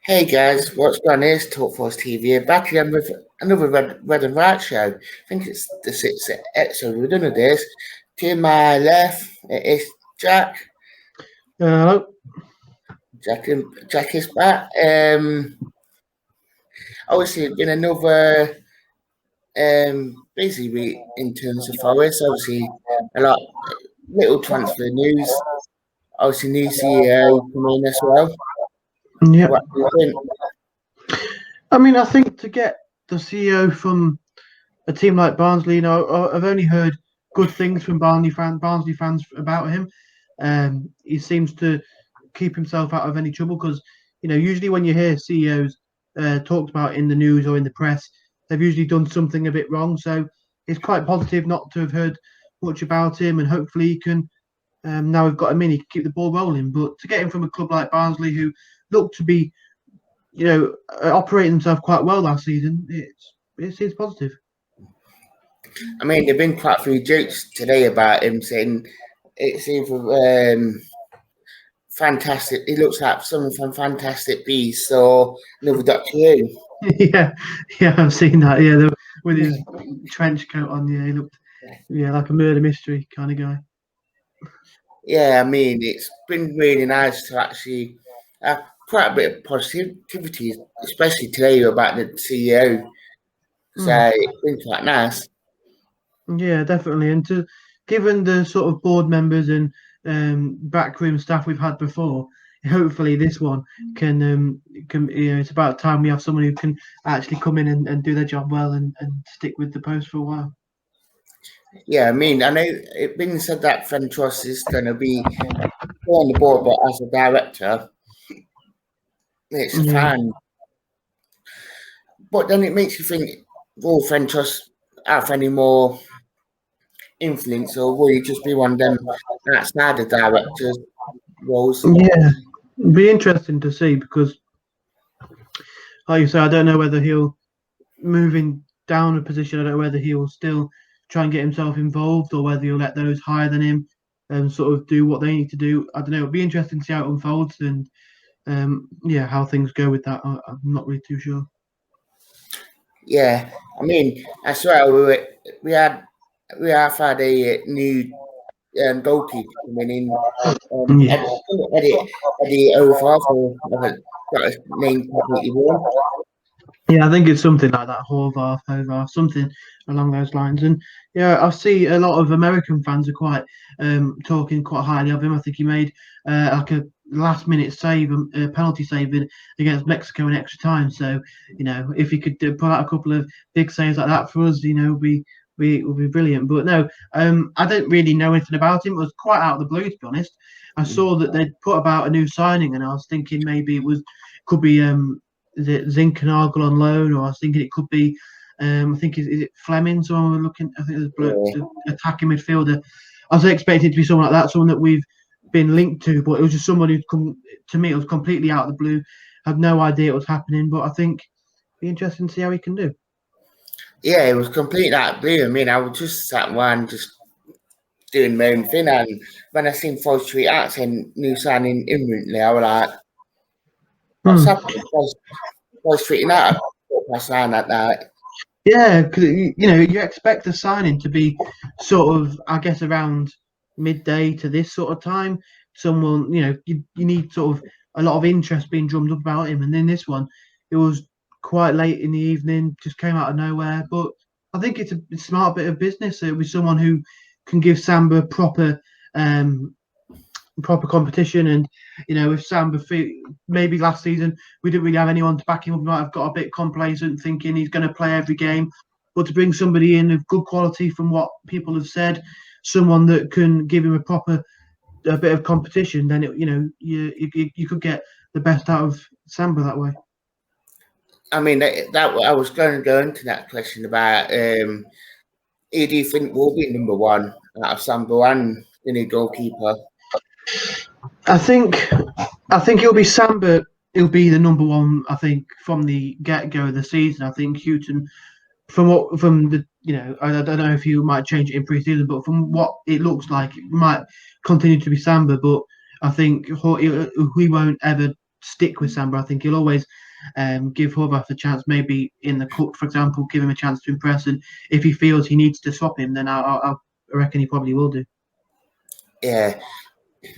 Hey guys, what's going on? It's Talk Force TV. Back again with another Red and Right show. I think it's the sixth episode we're doing of this. To my left, it is Jack. Hello. Jack is back. Obviously, it's been another busy week in terms of Forest. Obviously, a lot little transfer news. Obviously, new CEO coming in as well. Yeah. What do you think? I think to get the CEO from a team like Barnsley, I've only heard good things from Barnsley fans about him. He seems to keep himself out of any trouble because, usually when you hear CEOs talked about in the news or in the press, they've usually done something a bit wrong. So it's quite positive not to have heard much about him, and hopefully he can. Now we've got him in, he can keep the ball rolling. But to get him from a club like Barnsley, who look to be operating themselves quite well last season, it's positive. I mean, there've been quite a few jokes today about him saying it's either fantastic. He looks like someone from Fantastic Beasts or another Doctor Who. yeah, I've seen that. Yeah, with his trench coat on. Yeah, he looked like a murder mystery kind of guy. Yeah, I mean, it's been really nice to actually have quite a bit of positivity, especially today about the CEO. So it's been quite nice. Yeah, definitely. And given the sort of board members and backroom staff we've had before, hopefully this one can it's about time we have someone who can actually come in and do their job well and stick with the post for a while. Yeah, I mean, I know it's been said that Fentross is going to be on the board, but as a director, it's fine. But then it makes you think, will Fentross have any more influence, or will he just be one of them outside the directors roles? Yeah, it'd be interesting to see because, like you say, I don't know whether he'll moving down a position. I don't know whether he'll still try and get himself involved or whether he'll let those higher than him sort of do what they need to do. I don't know. It'll be interesting to see how it unfolds and how things go with that. I'm not really too sure. Yeah, I mean, as well, we have had a new goalkeeper coming in. Eddie O'Farrell, I've got his name completely wrong. Yeah, I think it's something like that, Hovar, something along those lines. And yeah, I see a lot of American fans are quite talking quite highly of him. I think he made like a last minute save, a penalty save against Mexico in extra time. So, if he could pull out a couple of big saves like that for us, would be brilliant. But no, I don't really know anything about him. It was quite out of the blue, to be honest. I saw that they'd put about a new signing, and I was thinking maybe could be is it Zinkernagel on loan, or I was thinking it could be I think is it Fleming? Someone we're looking. I think there's attacking midfielder. I was expecting it to be someone like that, someone that we've been linked to, but it was just someone who'd come to me. It was completely out of the blue. Had no idea it was happening, but I think it'd be interesting to see how he can do. Yeah, it was completely out of blue. I mean, I was just sat one just doing my own thing, and when I seen Forest tweet out saying new signing imminently, I was like, "What's happening?" Forest tweeting out I sign that night. Yeah, because you expect the signing to be sort of, I guess, around midday to this sort of time. Someone, you need sort of a lot of interest being drummed up about him, and then this one, it was quite late in the evening, just came out of nowhere. But I think it's a smart bit of business. It was someone who can give Samba proper competition. And if Samba maybe last season we didn't really have anyone to back him up, we might have got a bit complacent thinking he's going to play every game. But to bring somebody in of good quality, from what people have said, someone that can give him a bit of competition, then you could get the best out of Samba that way. I mean, that I was going to go into that question about who do you think will be number one out of Samba and the new goalkeeper? I think it'll be Samba. He'll be the number one. I think from the get go of the season. I think Houghton, from the I don't know if you might change it in pre-season, but from what it looks like, it might continue to be Samba. But I think he won't ever stick with Samba. I think he'll always give Horvath a chance, maybe in the cup, for example, give him a chance to impress. And if he feels he needs to swap him, then I reckon he probably will do. Yeah.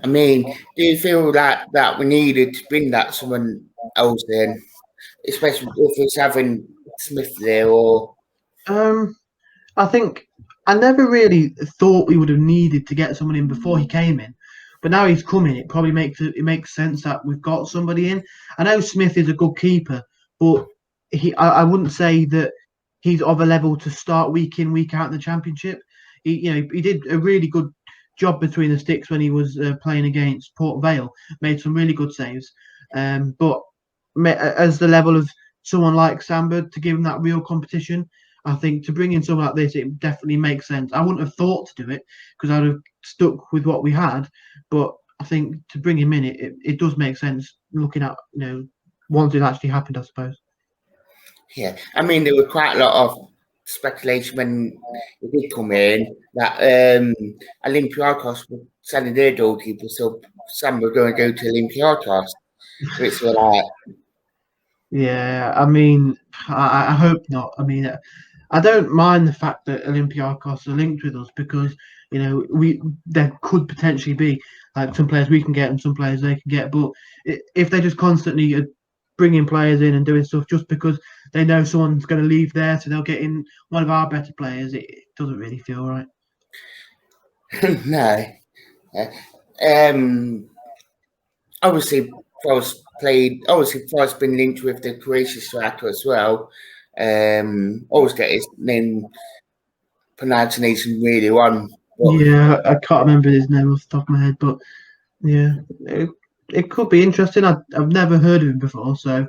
I mean, do you feel that we needed to bring that someone else in, especially if it's having Smith there or? I think I never really thought we would have needed to get someone in before he came in, but now he's coming. It probably makes sense that we've got somebody in. I know Smith is a good keeper, but I wouldn't say that he's of a level to start week in week out in the Championship. He did a really good job between the sticks when he was playing against Port Vale. Made some really good saves, but as the level of someone like Samba to give him that real competition. I think to bring in someone like this, it definitely makes sense. I wouldn't have thought to do it because I'd have stuck with what we had. But I think to bring him in, it does make sense looking at, once it actually happened, I suppose. Yeah, I mean, there was quite a lot of speculation when he did come in that Olympiacos were selling their goalkeeper, so some were going to go to Olympiacos, which were like, Yeah, I mean, I hope not. I mean, I don't mind the fact that Olympiacos are linked with us because we there could potentially be like some players we can get and some players they can get, but if they just constantly bringing players in and doing stuff just because they know someone's going to leave there, so they'll get in one of our better players, it doesn't really feel right. no. Um, obviously, Forrest's been linked with the Croatian striker as well. Always get his name pronunciation really wrong. But Yeah, I can't remember his name off the top of my head, but yeah, it could be interesting. I've never heard of him before, so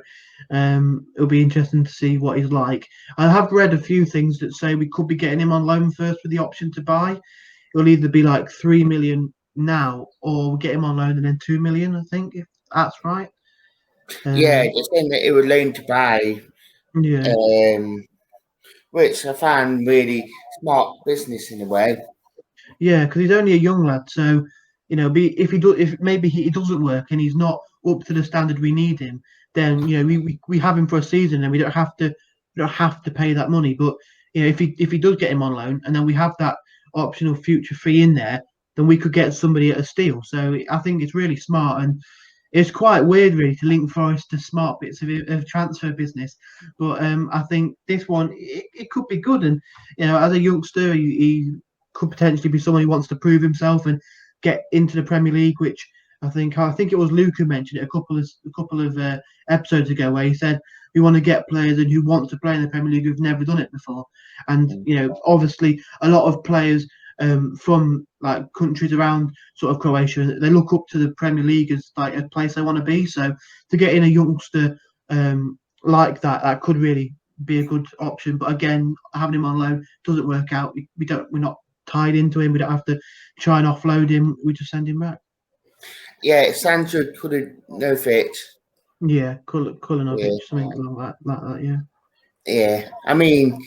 it'll be interesting to see what he's like. I have read a few things that say we could be getting him on loan first with the option to buy. It'll either be like 3 million now, or we get him on loan and then 2 million. I think if that's right. yeah, Um, just saying that it was loaned to buy, yeah, which I found really smart business in a way. yeah, because he's only a young lad, so be if he do if maybe he doesn't work and he's not up to the standard we need him, then we have him for a season and we don't have to pay that money. But if he does get him on loan and then we have that optional future fee in there, then we could get somebody at a steal. So I think it's really smart and it's quite weird really to link Forest to smart bits of transfer business. But I think this one it could be good and as a youngster he could potentially be someone who wants to prove himself and get into the Premier League, which I think it was Luke who mentioned it a couple of episodes ago, where he said we want to get players in who want to play in the Premier League who've never done it before, and obviously a lot of players from like countries around sort of Croatia, they look up to the Premier League as like a place they want to be. So to get in a youngster like that could really be a good option. But again, having him on loan doesn't work out. We're not tied into him. We don't have to try and offload him. We just send him back. Yeah, Sancho couldn't no fit. Yeah, Kulinovic, Yeah, something like that. Yeah. yeah. I mean,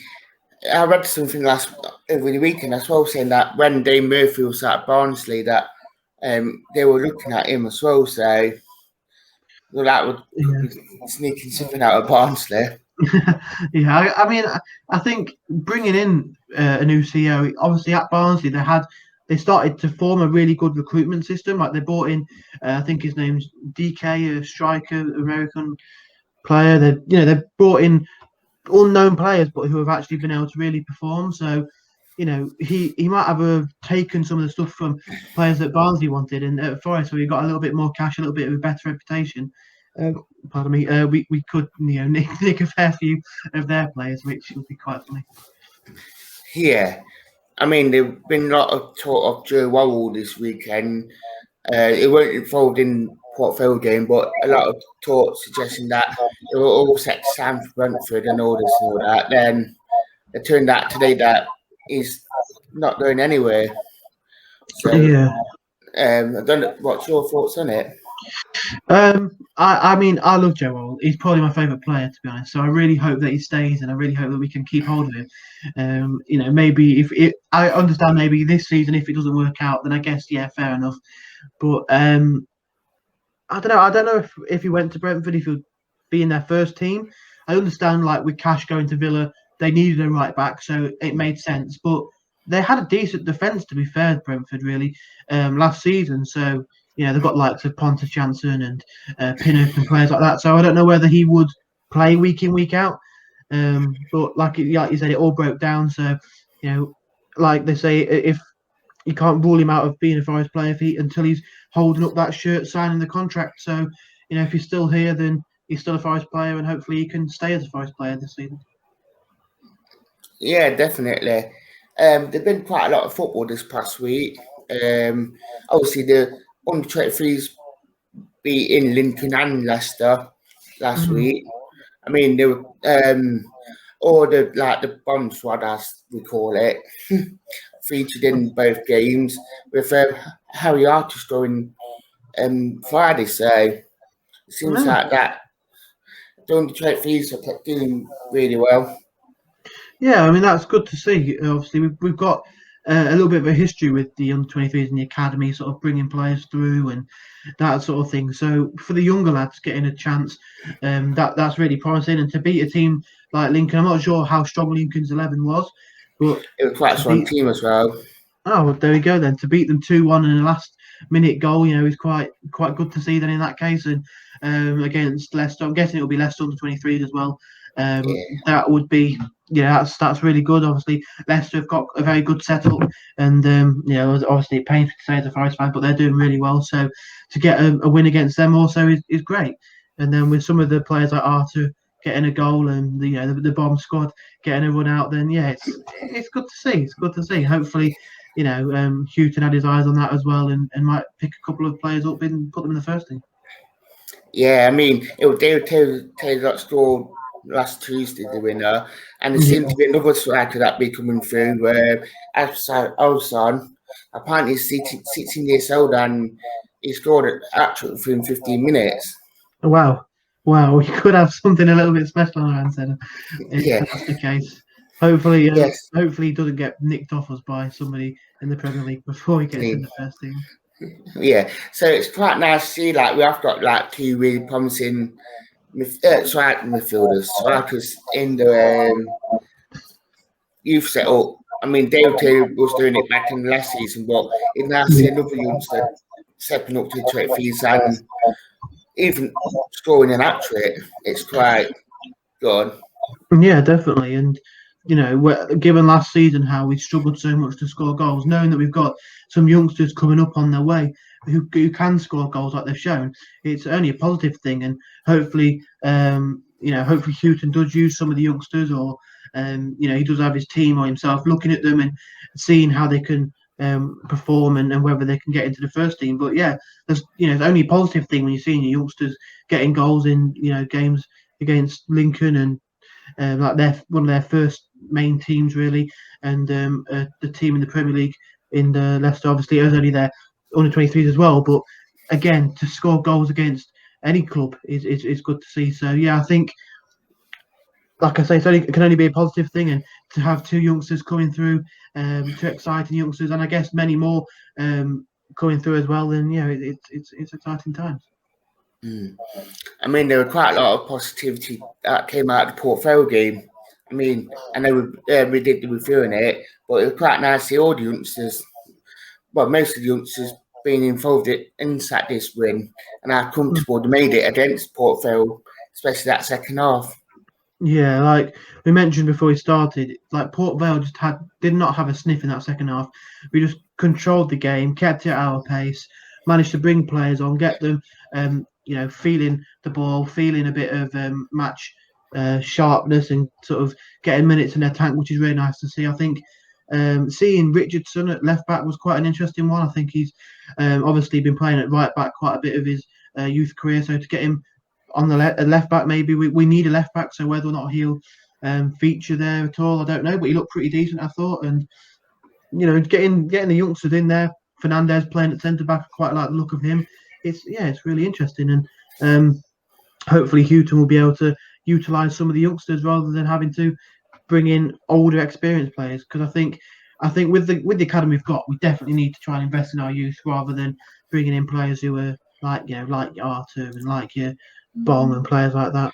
I read something over the weekend as well saying that when Dane Murphy was at Barnsley, that they were looking at him as well. So well, that could Yeah. be sneaking something out of Barnsley. Yeah, I mean, I think bringing in a new CEO, obviously at Barnsley, they started to form a really good recruitment system. Like they brought in, I think his name's DK, a striker, American player. They brought in unknown players, but who have actually been able to really perform. So, he might have taken some of the stuff from players that Barnsley wanted, and at Forest, where he got a little bit more cash, a little bit of a better reputation. Pardon me. We could nick a fair few of their players, which would be quite funny. Yeah, I mean, there's been a lot of talk of Joe Worrell this weekend. It weren't involved in Port Vale game, but a lot of talk suggesting that they were all set to sign for Brentford and all this and all that. Then it turned out today that he's not going anywhere. So Yeah. I don't know. What's your thoughts on it? I mean, I love Joe Worrell. He's probably my favourite player, to be honest. So I really hope that he stays, and I really hope that we can keep hold of him. Maybe I understand maybe this season if it doesn't work out, then I guess yeah, fair enough. But I don't know. I don't know if he went to Brentford, if he would be in their first team. I understand, like with Cash going to Villa, they needed a right back, so it made sense. But they had a decent defence, to be fair, Brentford really last season. So they've got likes of Pontus Jansson and Pinnock and players like that. So I don't know whether he would play week in week out. But like you said, it all broke down. So like they say, if you can't rule him out of being a Forest player until he's holding up that shirt, signing the contract. So, if he's still here, then he's still a Forest player, and hopefully he can stay as a Forest player this season. Yeah, definitely. There've been quite a lot of football this past week. Obviously, the under 23s beating Lincoln and Leicester last week. I mean, they were all the bomb squad, as we call it, featured in both games with Harry Arter scoring Friday. So it seems like that the under 23s are doing really well. Yeah, I mean that's good to see. Obviously, we've got a little bit of a history with the under 23s in the academy, sort of bringing players through and that sort of thing. So for the younger lads getting a chance, that's really promising. And to beat a team like Lincoln, I'm not sure how strong Lincoln's 11 was, but it was quite a strong team as well. Oh, well, there we go then. To beat them 2-1 in the last minute goal, is quite good to see then in that case. And against Leicester, I'm guessing it'll be Leicester under 23 as well. That would be that's really good. Obviously, Leicester have got a very good setup, and obviously it pains me to say as a Forest fan, but they're doing really well. So to get a win against them also is great. And then with some of the players like Arthur getting a goal and the bomb squad getting a run out, then it's good to see. It's good to see. Hopefully, Houghton had his eyes on that as well, and might pick a couple of players up and put them in the first team. Yeah, I mean, David Taylor got scored last Tuesday, the winner, and there seemed to be another striker that be coming through. Olson, apparently he's 16 years old and he scored actually within 15 minutes. Wow, we could have something a little bit special on our hands then, if that's the case. Hopefully, hopefully he doesn't get nicked off us by somebody in the Premier League before he gets in the first team. Yeah, so it's quite nice to see we have got two really promising strikers in the youth setup. I mean, David Taylor was doing it back in the last season, but it's nice to see another youngster stepping up to 23s and even scoring an hat trick. It's quite good. Yeah, definitely. And given last season how we struggled so much to score goals, knowing that we've got some youngsters coming up on their way who can score goals like they've shown, it's only a positive thing. And hopefully, hopefully Houghton does use some of the youngsters, or he does have his team or himself looking at them and seeing how they can perform and whether they can get into the first team. But there's it's only a positive thing when you're seeing your youngsters getting goals in games against Lincoln and like they're one of their first main teams really, and the team in the Premier League in the Leicester obviously is only their under 23s as well. But again, to score goals against any club is good to see. So I think, like I say, it can only be a positive thing, and to have two youngsters coming through, two exciting youngsters, and I guess many more coming through as well. Then it's exciting times. I mean, there were quite a lot of positivity that came out of the Port Vale game. I mean, I know we did the reviewing it, but it was quite nice to see all the youngsters, well, most of the youngsters being involved inside this win, and how comfortable they made it against Port Vale, especially that second half. Yeah, like we mentioned before we started, like Port Vale did not have a sniff in that second half. We just controlled the game, kept it at our pace, managed to bring players on, get them, feeling the ball, feeling a bit of match sharpness, and sort of getting minutes in their tank, which is really nice to see. I think seeing Richardson at left back was quite an interesting one. I think he's obviously been playing at right back quite a bit of his youth career, so to get him on the left back, maybe we need a left back. So whether or not he'll feature there at all, I don't know. But he looked pretty decent, I thought. And getting the youngsters in there, Fernandez playing at centre back, I quite like the look of him. It's really interesting, and hopefully Houghton will be able to utilise some of the youngsters rather than having to bring in older, experienced players. Because I think with the academy we've got, we definitely need to try and invest in our youth rather than bringing in players who are like Arthur and like your Bong and players like that.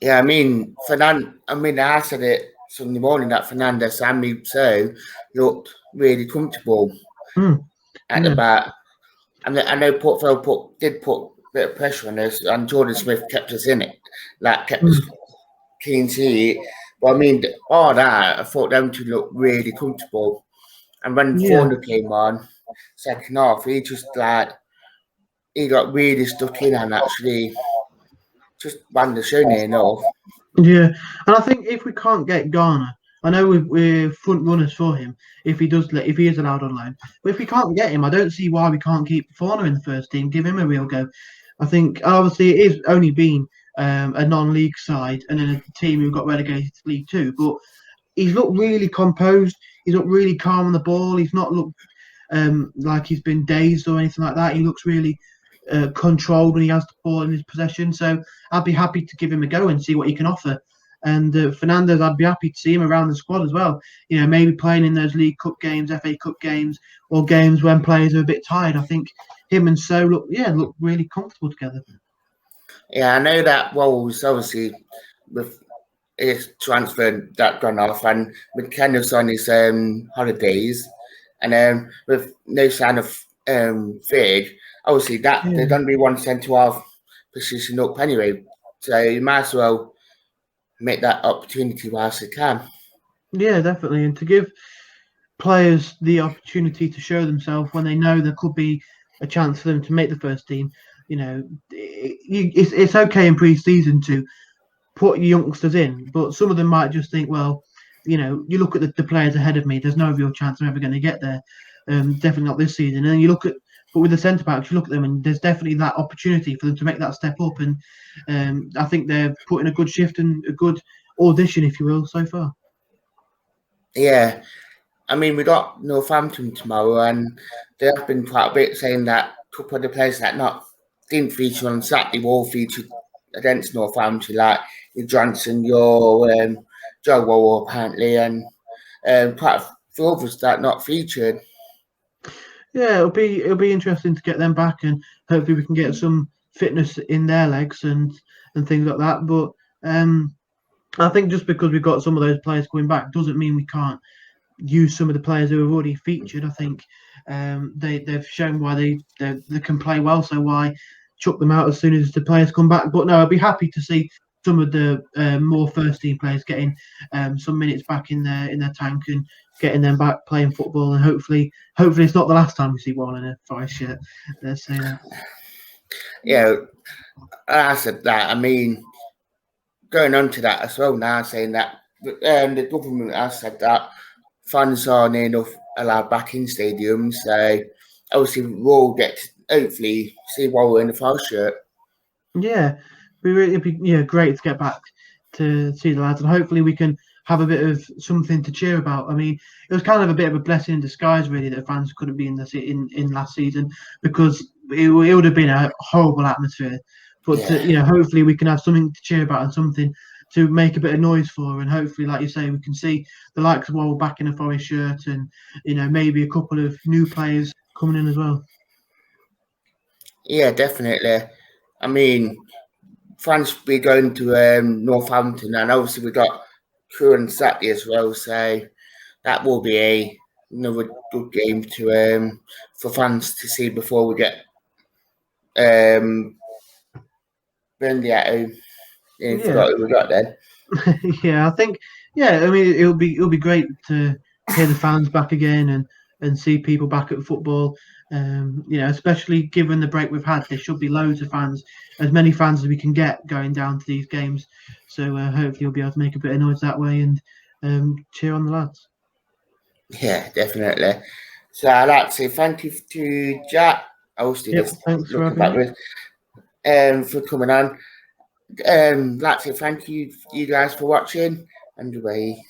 Yeah, I mean, I said it Sunday morning that Fernandez and Muto looked really comfortable Mm, at the yeah, back. I know Portville did put a bit of pressure on us, and Jordan Smith kept us in it, like kept us mm, keen to eat. But I mean, all that, I thought them to look really comfortable. And when yeah. Fauna came on, second half, he got really stuck in and actually just ran the show near enough. Yeah, and I think if we can't get Garner, I know we're front runners for him if he is allowed on loan. But if we can't get him, I don't see why we can't keep Fauna in the first team, give him a real go. I think obviously it is only been a non-league side and then a team who got relegated to League Two, but he's looked really composed. He's looked really calm on the ball. He's not looked like he's been dazed or anything like that. He looks really controlled when he has the ball in his possession. So I'd be happy to give him a go and see what he can offer. And Fernandez, I'd be happy to see him around the squad as well. You know, maybe playing in those League Cup games, FA Cup games, or games when players are a bit tired. I think him and So look really comfortable together. Yeah, I know that Wolves obviously with his transfer that gone off, and McKenna's on his holidays, and with no sign of Fig, obviously that Yeah. there's going to be one centre half position up anyway, so you might as well make that opportunity whilst you can. Yeah, definitely. And to give players the opportunity to show themselves when they know there could be a chance for them to make the first team. You know, it's okay in pre-season to put youngsters in, but some of them might just think, well, you know, you look at the players ahead of me. There's no real chance I'm ever going to get there. Definitely not this season. And you look at, but with the centre backs, you look at them, and there's definitely that opportunity for them to make that step up. And I think they're putting a good shift and a good audition, if you will, so far. Yeah, I mean we got Northampton tomorrow, and there have been quite a bit saying that a couple of the players that not didn't feature on Saturday will feature against Northampton, like your Johnson, your Joe Wall apparently, and quite a few others that not featured. Yeah, it'll be interesting to get them back, and hopefully we can get some fitness in their legs and things like that. But I think just because we've got some of those players coming back doesn't mean we can't use some of the players who have already featured. I think they've shown why they can play well, so why chuck them out as soon as the players come back? But no, I'd be happy to see some of the more first team players getting some minutes back in their tank and getting them back playing football, and hopefully it's not the last time we see one in a Forest shirt. Let's say that. Yeah, I said that. I mean, going on to that as well now, saying that the government has said that fans aren't enough allowed back in stadiums, so obviously we'll get to hopefully see while we're in the Forest shirt. Yeah, it'd be great to get back to see the lads, and hopefully we can have a bit of something to cheer about. I mean, it was kind of a bit of a blessing in disguise, really, that fans couldn't be in last season because it would have been a horrible atmosphere. But Yeah, hopefully we can have something to cheer about and something to make a bit of noise for, and hopefully, like you say, we can see the likes of Wall back in a Forest shirt, and maybe a couple of new players coming in as well. yeah, definitely. I mean, fans will be going to Northampton, and obviously we got Crew on Saturday as well, so that will be another good game to for fans to see before we get Burnley at home. Yeah, Yeah, forgot who we got then. yeah, I think I mean it'll be great to hear the fans back again and see people back at football. Especially given the break we've had, there should be loads of fans, as many fans as we can get going down to these games. So hopefully we'll be able to make a bit of noise that way and cheer on the lads. Yeah, definitely. So I'd like to say thank you to Jack, hosting Yep, this, thanks for looking having back me. with, for coming on. Like to say thank you guys for watching, and away.